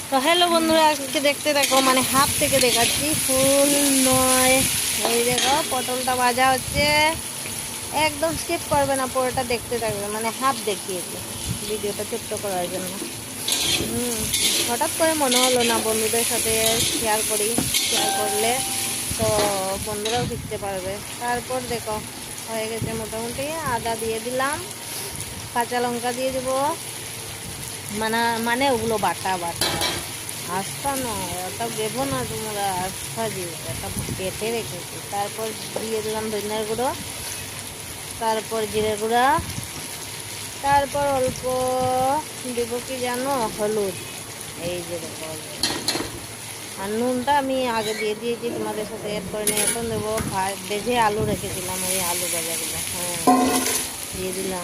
তো হ্যালো বন্ধুরা, আজকে দেখতে দেখো মানে হাফ থেকে দেখাচ্ছি, ফুল নয়। এই দেখো পটলটা ভাজা হচ্ছে, একদম স্কিপ করবে না, পুরোটা দেখতে থাকবে, মানে হাফ দেখিয়েছি ভিডিওটা ছোট্ট করার জন্য। হঠাৎ করে মনে হলো না বন্ধুদের সাথে শেয়ার করি, শেয়ার করলে তো বন্ধুরাও শিখতে পারবে। তারপর দেখো হয়ে গেছে মোটামুটি, আদা দিয়ে দিলাম, কাঁচা লঙ্কা দিয়ে দেবো, মানে মানে ওগুলো বাটা বাটা, আস্তা নয়, ওটা দেবো না তোমরা, আস্থা দিয়ে এটা কেটে রেখেছি। তারপর দিয়ে দিলাম ধনিয়ার গুঁড়ো, তারপর জিরে গুঁড়া, তারপর অল্প দেবো কি জানো, হলুদ। এই যে দেখো, আর নুনটা আমি আগে দিয়ে দিয়েছি, তোমাদের সাথে অ্যাড করে নিয়ে এখন দেবো ভেজে আলু রেখেছিলাম, ওই আলু ভাজাগুলো, হ্যাঁ দিয়ে দিলাম।